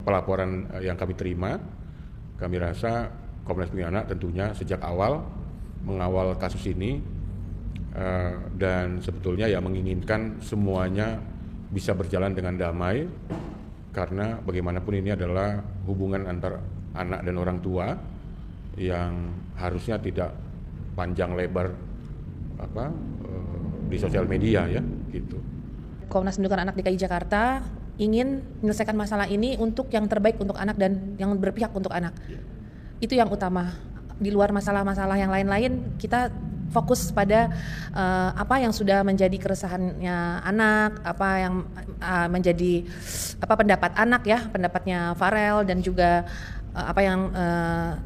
pelaporan yang kami terima, kami rasa Komnas Perlindungan Anak tentunya sejak awal mengawal kasus ini dan sebetulnya ya menginginkan semuanya bisa berjalan dengan damai, karena bagaimanapun ini adalah hubungan antar anak dan orang tua yang harusnya tidak panjang lebar di sosial media ya gitu. Komnas Perlindungan Anak DKI Jakarta ingin menyelesaikan masalah ini untuk yang terbaik untuk anak dan yang berpihak untuk anak. Itu yang utama. Di luar masalah-masalah yang lain-lain, kita fokus pada apa yang sudah menjadi keresahannya anak, apa yang menjadi pendapat anak ya, pendapatnya Farel, dan juga apa yang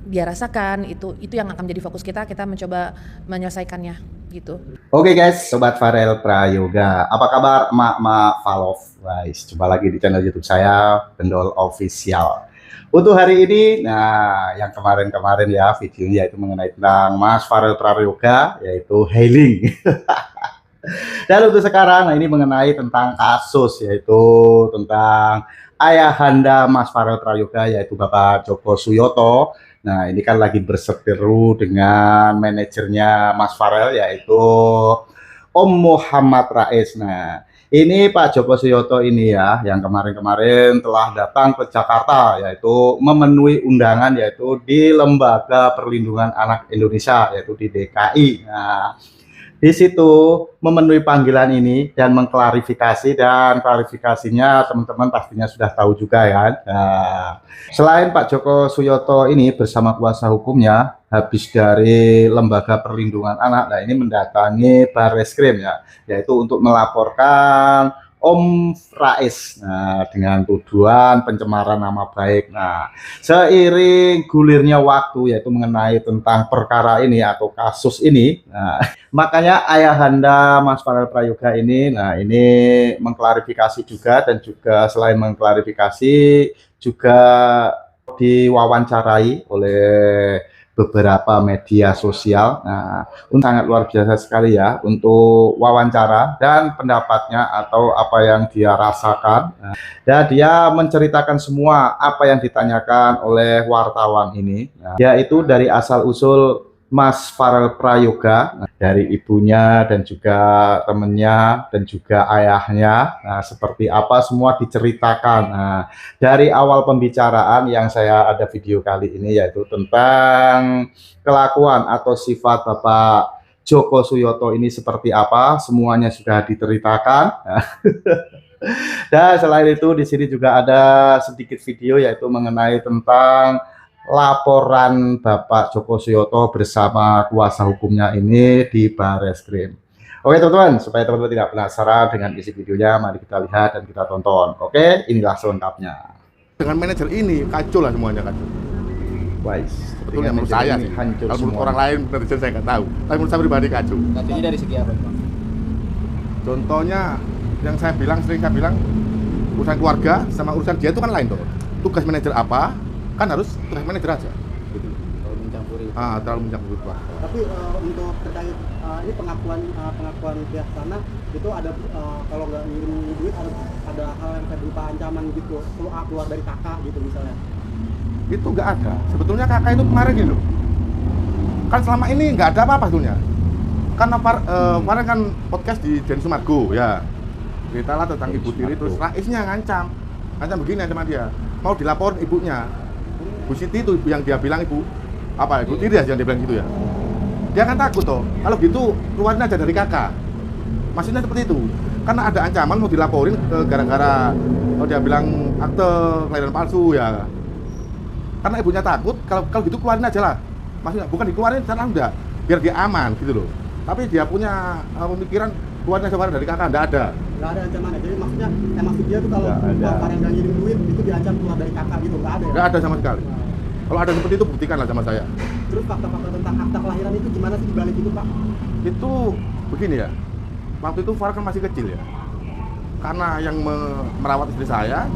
dia rasakan, itu yang akan menjadi fokus kita mencoba menyelesaikannya gitu. Oke guys, Sobat Farel Prayoga, apa kabar emak-emak Falov? Guys, jumpa lagi di channel YouTube saya, Bendol Official. Untuk hari ini, nah yang kemarin-kemarin ya videonya itu mengenai tentang Mas Farel Prayoga, yaitu healing. Dan untuk sekarang, nah ini mengenai tentang kasus, yaitu tentang ayahanda Mas Farel Prayoga, yaitu Bapak Joko Suyoto. Nah ini kan lagi berseteru dengan manajernya Mas Farel, yaitu Om Muhammad Rais. Nah ini Pak Joko Suyoto ini ya, yang kemarin-kemarin telah datang ke Jakarta, yaitu memenuhi undangan yaitu di Lembaga Perlindungan Anak Indonesia, yaitu di DKI. Nah di situ memenuhi panggilan ini dan mengklarifikasi, dan klarifikasinya teman-teman pastinya sudah tahu juga ya. Nah, selain Pak Joko Suyoto ini bersama kuasa hukumnya habis dari Lembaga Perlindungan Anak, nah ini mendatangi Barreskrim ya, yaitu untuk melaporkan Om Rais, nah dengan tuduhan pencemaran nama baik. Nah seiring gulirnya waktu, yaitu mengenai tentang perkara ini atau kasus ini, nah makanya ayahanda Mas Farel Prayoga ini, nah ini mengklarifikasi juga, dan juga selain mengklarifikasi juga diwawancarai oleh beberapa media sosial. Nah, sangat luar biasa sekali ya untuk wawancara dan pendapatnya atau apa yang dia rasakan. Nah, dan dia menceritakan semua apa yang ditanyakan oleh wartawan ini. Nah, yaitu dari asal usul Mas Farel Prayoga, dari ibunya dan juga temennya dan juga ayahnya. Nah, seperti apa semua diceritakan. Nah, dari awal pembicaraan yang saya ada video kali ini, yaitu tentang kelakuan atau sifat Bapak Joko Suyoto ini seperti apa, semuanya sudah diceritakan. Dan selain itu di sini juga ada sedikit video yaitu mengenai tentang laporan Bapak Joko Suyoto bersama kuasa hukumnya ini di Barreskrim. Oke teman-teman, supaya teman-teman tidak penasaran dengan isi videonya, mari kita lihat dan kita tonton. Oke, inilah selengkapnya. Dengan manajer ini kacau lah semuanya, kacau. Wise. Sebetulnya menurut saya sih, kalau menurut orang lain manajer saya nggak tahu, tapi menurut saya pribadi kacau. Kacaunya dari segi apa, Pak? Contohnya yang saya bilang, sering saya bilang, urusan keluarga sama urusan dia itu kan lain tuh. Tugas manajer apa, kan harus tugas manajer aja gitu. Terlalu mencampuri. Terlalu mencampuri. Tapi untuk terkait ini pengakuan pihak sana itu ada kalau nggak ngirim duit ada hal yang kayak berupa ancaman gitu, keluar dari kakak gitu misalnya. Itu nggak ada. Sebetulnya kakak itu kemarin gitu. Kan selama ini nggak ada apa-apa sebetulnya. Karena kemarin kan podcast di Den Sumargo ya. Ceritalah tentang Ibu Tiri, terus Raisnya ngancam begini sama dia. Mau dilaporin ibunya. Bu Siti itu yang dia bilang Ibu Tiri ya, yang dia bilang gitu ya. Dia kan takut toh, kalau gitu keluarin aja dari kakak. Maksudnya seperti itu. Karena ada ancaman mau dilaporin gara-gara dia bilang akte kelahiran palsu ya. Karena ibunya takut, kalau gitu keluarin aja lah. Maksudnya bukan dikeluarin secara enggak, biar dia aman gitu loh. Tapi dia punya pemikiran keluarin aja dari kakak, enggak ada. Enggak ada ancamannya. Jadi maksudnya maksud dia tuh kalau Farel nggak ngirim duit itu diancam keluar dari kakak gitu, enggak ada ya? Enggak ada sama sekali. Kalau ada seperti itu buktikanlah sama saya. Terus fakta-fakta tentang akta kelahiran itu gimana sih dibalik itu, Pak? Itu begini ya. Waktu itu Farel kan masih kecil ya. Karena yang merawat istri saya,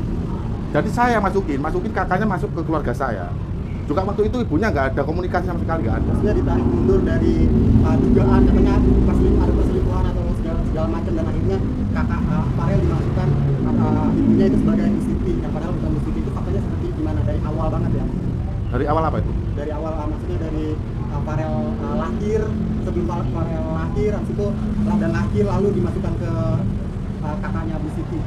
jadi saya masukin kakaknya masuk ke keluarga saya. Juga waktu itu ibunya nggak ada komunikasi sama sekali, nggak ada. Maksudnya ditarik mundur dari dugaan katanya ada perselingkuhan atau segala macam, dan akhirnya kakak Farel dimasukkan ibunya itu sebagai Ibu Siti, yang padahal bukan Ibu Siti. Itu faktanya seperti awal banget ya. Dari awal apa itu? Dari awal maksudnya dari Farel lahir, sebelum Farel lahir, habis itu dan lahir lalu dimasukkan ke kakaknya Bu Siti.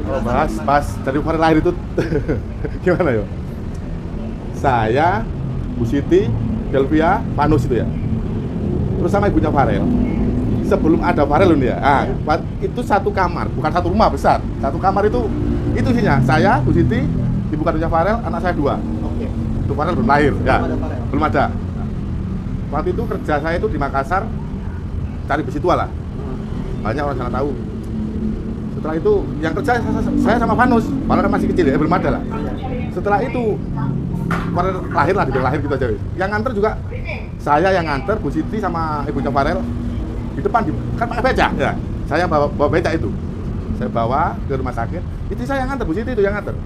Oh, bahas dari Farel lahir itu gimana yo? Saya, Bu Siti, Delvia, Panus itu ya. Terus sama ibunya Farel. Sebelum ada Farel ini ya. Itu satu kamar, bukan satu rumah besar. Satu kamar itu isinya saya, Bu Siti, ibu kandungnya Farel, anak saya 2. Oke. Itu Farel belum lahir, ya. Belum ada Farel. Belum ada. Waktu itu kerja saya itu di Makassar, cari besi tua lah. Banyak orang sana tahu. Setelah itu yang kerja saya sama Vanus, Farel kan masih kecil ya, belum ada lah. Setelah itu Farel lahir lah, dibilang lahir gitu aja. Yang nganter juga saya yang nganter, Bu Siti sama ibunya Farel di depan kan pakai becak ya. Saya bawa becak itu. Saya bawa ke rumah sakit. Itu saya yang nganter, Bu Siti itu yang nganter.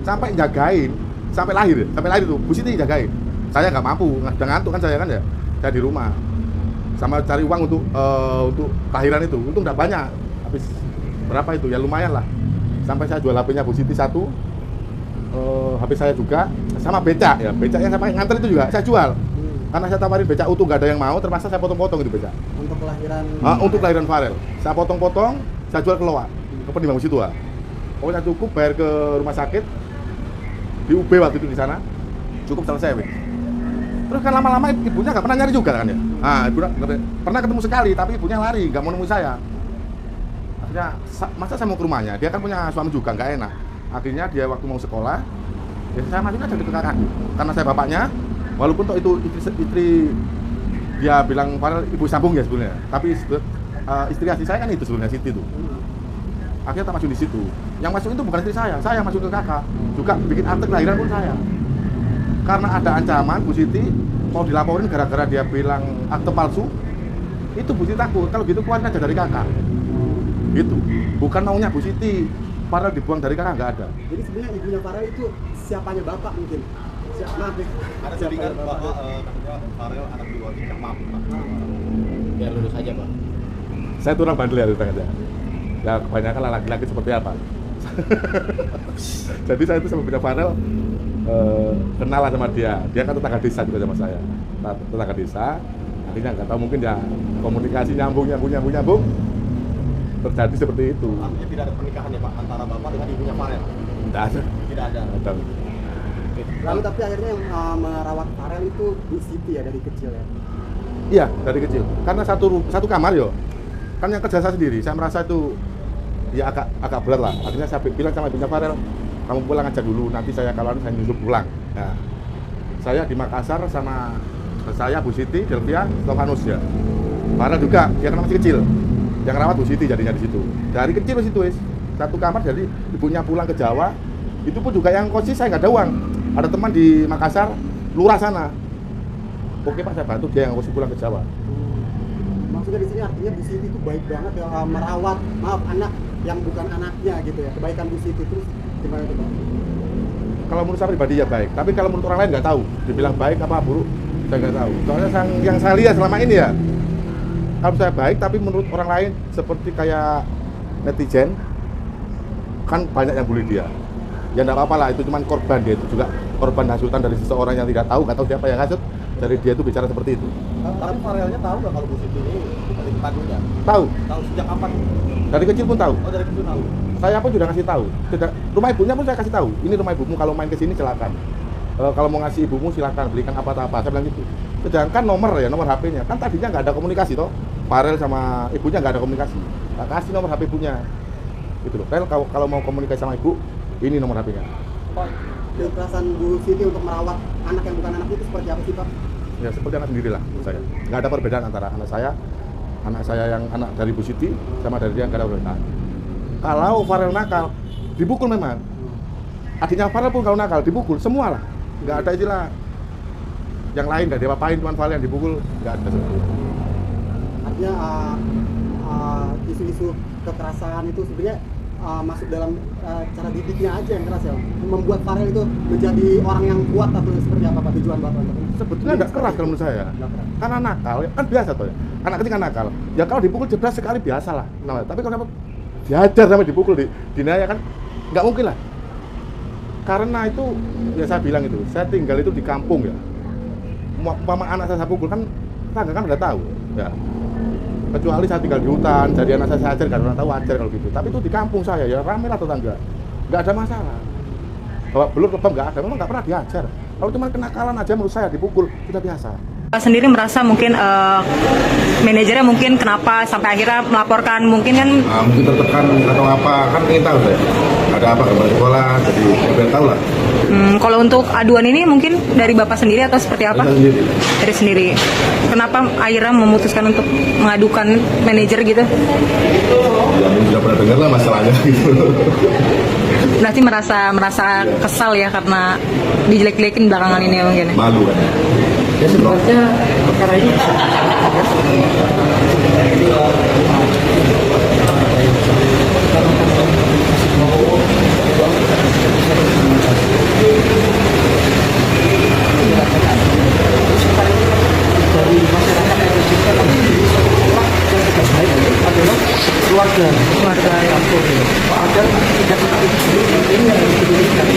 Sampai jagain, sampai lahir itu Bu Siti jagain. Saya nggak mampu, udah ngantuk kan saya kan ya. Saya di rumah. Sama cari uang untuk kelahiran itu. Untung nggak banyak. Habis berapa itu? Ya lumayan lah. Sampai saya jual HP-nya Bu Siti 1. HP saya juga sama becak ya. Becak yang saya pakai nganter itu juga saya jual. Karena saya tawarin becak utuh nggak ada yang mau, terpaksa saya potong-potong itu becak. Untuk kelahiran Untuk kelahiran Farel. Saya potong-potong, saya jual ke Loa, ke Penimbang situ. Pokoknya cukup bayar ke rumah sakit di UB waktu itu di sana. Cukup selesai, weh. Terus kan lama-lama ibunya nggak pernah nyari juga kan ya. Ibunya pernah ketemu sekali, tapi ibunya lari, nggak mau nemui saya. Akhirnya masa saya mau ke rumahnya, dia kan punya suami juga, nggak enak. Akhirnya dia waktu mau sekolah, ya saya masukin aja ke kakakku. Karena saya bapaknya, walaupun toh itu istri dia bilang Farel ibu sambung ya sebenarnya, tapi istri asli saya kan itu sebenarnya Siti itu. Akhirnya tak masuk di situ. Yang masuk itu bukan istri saya masuk ke kakak. Juga bikin akte kelahiran pun saya. Karena ada ancaman Bu Siti mau dilaporin gara-gara dia bilang akte palsu. Itu Bu Siti takut, kalau gitu keluarin aja dari kakak. Gitu. Bukan maunya Bu Siti Farel dibuang dari kakak, nggak ada. Jadi sebenarnya ibunya Farel itu siapanya bapak mungkin? Ada sedikit bahwa Farel anak biologis yang mampu, Pak. Biar lurus aja, Pak. Saya tuh orang bandel ya itu aja. Ya kebanyakan laki-laki seperti apa. Jadi saya itu sama punya Farel kenal lah sama dia. Dia kan tetangga desa juga sama saya. Tetangga desa. Akhirnya nggak tahu mungkin ya komunikasi nyambung. Terjadi seperti itu. Artinya tidak ada pernikahan ya Pak antara bapak dengan ibunya Farel? Tidak ada. Tidak ada. Nggak tahu. Lalu tapi akhirnya yang merawat Farel itu Bu Siti ya dari kecil ya? Iya dari kecil. Karena satu kamar yo. Kan yang kerja saya sendiri. Saya merasa itu ya agak berat lah. Akhirnya saya bilang sama ibunya Farel, kamu pulang aja dulu. Nanti saya kalau saya nyusul pulang. Nah, saya di Makassar sama saya Bu Siti, Delvia, Stovanus ya. Farel juga. Dia kan masih kecil. Yang rawat Bu Siti jadinya di situ. Dari kecil di situ satu kamar, jadi ibunya pulang ke Jawa. Itu pun juga yang kosis saya nggak ada uang. Ada teman di Makassar, lurah sana. Oke Pak, saya bantu dia yang kosis pulang ke Jawa. Maksudnya di sini artinya Bu Siti itu baik banget ya merawat anak yang bukan anaknya gitu ya. Kebaikan Bu Siti terus gimana tuh Pak? Kalau menurut saya pribadi ya baik, tapi kalau menurut orang lain nggak tahu. Dibilang baik apa buruk, saya nggak tahu. Soalnya yang saya lihat selama ini ya, kalau saya baik, tapi menurut orang lain seperti kayak netizen, kan banyak yang bully dia. Ya nggak apa-apa lah, itu cuma korban dia, itu juga korban hasutan dari seseorang yang tidak tahu, nggak tahu siapa yang hasut, dari dia itu bicara seperti itu. Tapi Farelnya tahu nggak kalau Bu Siti ini bukan ibu kandungnya? Tahu, Tahu sejak kapan? dari kecil pun tahu. Oh dari kecil tahu. Saya pun sudah ngasih tahu. Rumah ibunya pun saya kasih tahu. Ini rumah ibumu, kalau main ke sini silakan. Kalau mau ngasih ibumu silakan, belikan apa-apa. Saya bilang gitu. Sedangkan nomor HP-nya, kan tadinya nggak ada komunikasi toh. Farel sama ibunya nggak ada komunikasi. Nggak kasih nomor HP ibunya. Gitu loh. Kalau mau komunikasi sama ibu, ini nomor HP-nya. Pak, keikhlasan Bu Siti untuk merawat anak yang bukan anak itu seperti apa sih Pak? Ya seperti anak sendiri lah menurut saya. Nggak ada perbedaan antara anak saya yang anak dari Bu Siti sama dari dia, nggak ada perbedaan. Kalau Farel nakal, dipukul memang. Adiknya Farel pun kalau nakal, dipukul semua lah. Nggak ada istilah yang lain, nggak diapa-apain, cuma Farel yang dipukul, nggak ada seperti itu. Artinya isu-isu kekerasan itu sebenarnya masuk dalam cara didiknya aja yang keras ya, membuat Farel itu menjadi orang yang kuat atau seperti apa Pak tujuan Bapak? Sebetulnya nggak keras kalau menurut saya, karena nakal kan biasa toh ya. Anak kecil kan nakal, ya kalau dipukul jeblas sekali biasa lah namanya. Tapi kalau dihajar sampai dipukul, dinaya kan nggak mungkin lah. Karena itu ya saya bilang itu, saya tinggal itu di kampung ya. Umpama anak saya pukul kan tetangga kan udah tahu ya. Kecuali saya tinggal di hutan, jadi anak saya ajar kan orang tahu ajar kalau gitu. Tapi itu di kampung saya ya ramai lah tetangga, nggak ada masalah. Bawa belur lebam nggak ada, memang nggak pernah diajar. Kalau cuma kenakalan aja menurut saya dipukul sudah biasa. Sendiri merasa mungkin manajernya mungkin kenapa sampai akhirnya melaporkan mungkin kan Mungkin tertekan atau apa kan ingin tahu saya ada apa kabar sekolah, jadi biar tahu lah. kalau untuk aduan ini mungkin dari Bapak sendiri atau seperti apa? Saya sendiri. Dari sendiri. Kenapa akhirnya memutuskan untuk mengadukan manajer gitu? Ya mungkin sudah pernah dengar lah masalahnya gitu. Berarti merasa kesal ya karena dijelek-jelekin belakangan ini mungkin. Malu kan. Ya sebenarnya perkara ini bisa dari masyarakat Indonesia yang terbaik adalah keluarga kampung ada tidak ini yang diberikan.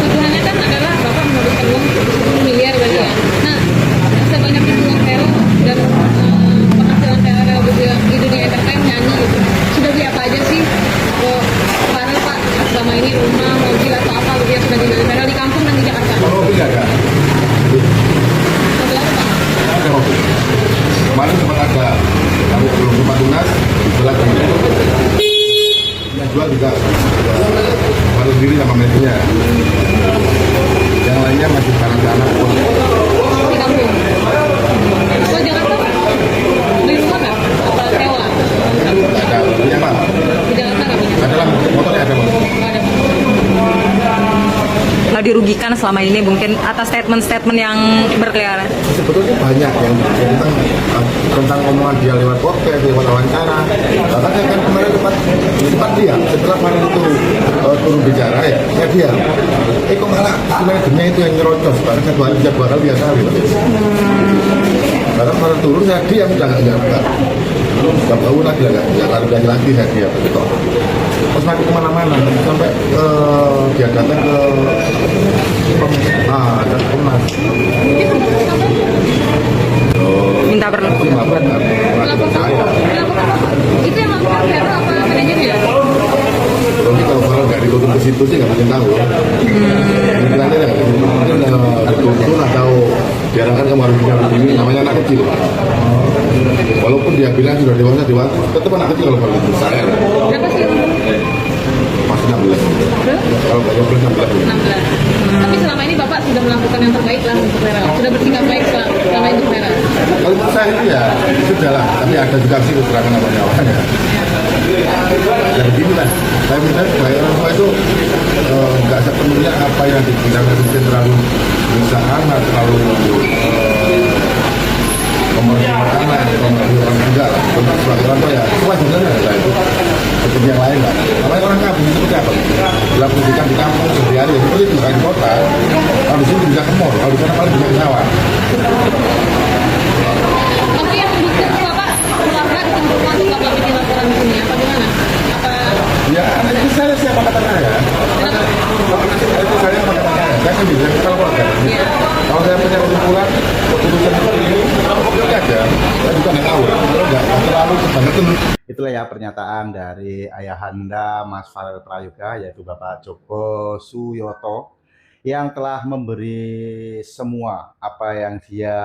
Tujuannya kan adalah Bapak menurunkan uang 10 miliar berarti ya. Nah, sebanyak itu uang Vero dan penghasilan Vero di dunia entertain nyanyi gitu. Sudah beli apa aja sih? Farel Pak, selama ini rumah, mobil atau apa gitu yang sudah dibeli Vero di kampung dan di Jakarta? Mobil nggak ada. Mobil apa Pak? Ada mobil. Kemarin sempat ada, kalau belum sempat lunas, dijual kemarin. Yang jual juga baru sendiri sama manajernya. Yang lainnya masih anak-anak. Di kampung. Kalau Jakarta Pak? Beli rumah nggak? Apa sewa? Ada punya apa? Di Jakarta nggak punya? Ada lah, motornya ada motor. Nggak ada. Nggak dirugikan selama ini mungkin atas statement-statement yang berkeliaran. Sebetulnya banyak yang tentang omongan dia lewat podcast, lewat wawancara. Bahkan saya kan kemarin sempat dia setelah kemarin itu turun bicara ya, saya diam. Kok malah manajernya itu yang nyerocos, bahkan satu hari bisa 2 kali 3 kali. Bahkan kemarin turun saya diam, nggak tahu lagi, nggak lagi saya diam. Terus nanti kemana-mana sampai dia datang ke Komnas. Minta perlu. Melaporkan itu yang melaporkan Vero apa manajernya? Kalau kita orang nggak ditutup ke situ sih nggak mungkin tahu. Mungkin aja nggak dituntun atau diarahkan kamu harus punya begini, namanya anak kecil. Walaupun dia bilang sudah dewasa, tetap anak kecil kalau itu saya. Berapa sih? Masih 16. Kalau nggak 16. 16. Tapi selama ini Bapak sudah melakukan yang terbaik lah untuk Vero. Sudah bersikap baik selama untuk Vero. Kalau menurut saya itu ya sudah lah, tapi ada juga sih kekurangan awal-awal ya. Ya begini lah, saya minta supaya orang tua itu nggak sepenuhnya apa yang dibicarakan mungkin terlalu berusahaan atau terlalu memerlukan anak, memerlukan juga lah. Untuk sebagai orang tua ya, wajarnya lah itu. Seperti yang lain lah. Kalau orang kampung itu seperti apa? Bila pendidikan di kampung sehari-hari, seperti itu bukan di kota. Kalau di sini bisa ke mall, kalau di sana paling bisa ke sawah. Tapi yang mendukung Bapak keluarga ditentukan untuk Bapak bikin laporan di sini apa gimana? Apa Ya, itu saya siapa kata saya. Itu saya apa kata saya. Saya kan bisa kalau keluarga. Kalau saya punya kesimpulan, keputusan seperti ini, oke aja. Saya juga nggak tahu. Kalau nggak terlalu kebangetan. Itulah ya pernyataan dari ayahanda Mas Farel Prayoga, yaitu Bapak Joko Suyoto, yang telah memberi semua apa yang dia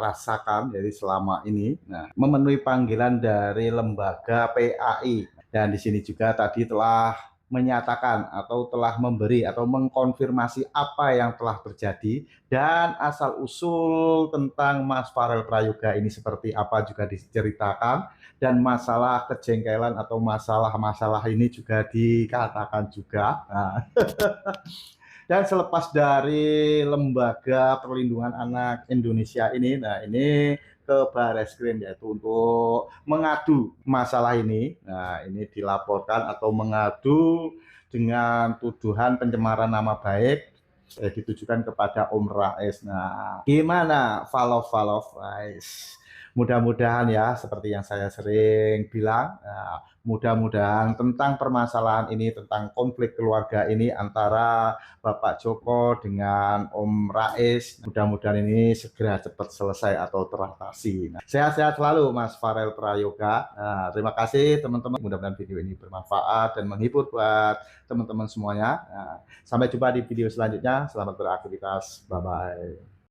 rasakan dari selama ini, memenuhi panggilan dari lembaga PAI. Dan di sini juga tadi telah menyatakan atau telah memberi atau mengkonfirmasi apa yang telah terjadi dan asal usul tentang Mas Farel Prayoga ini seperti apa juga diceritakan, dan masalah kejengkelan atau masalah-masalah ini juga dikatakan juga. Dan selepas dari Lembaga Perlindungan Anak Indonesia ini, ini ke Barreskrim, yaitu untuk mengadu masalah ini. Nah, ini dilaporkan atau mengadu dengan tuduhan pencemaran nama baik ditujukan kepada Om Rais. Nah, gimana Valov guys? mudah-mudahan ya, seperti yang saya sering bilang, mudah-mudahan tentang permasalahan ini, tentang konflik keluarga ini antara Bapak Joko dengan Om Rais, mudah-mudahan ini segera cepat selesai atau teratasi. Nah, sehat-sehat selalu Mas Farel Prayoga. Nah, terima kasih teman-teman, mudah-mudahan video ini bermanfaat dan menghibur buat teman-teman semuanya. Nah, sampai jumpa di video selanjutnya, selamat beraktivitas, bye-bye.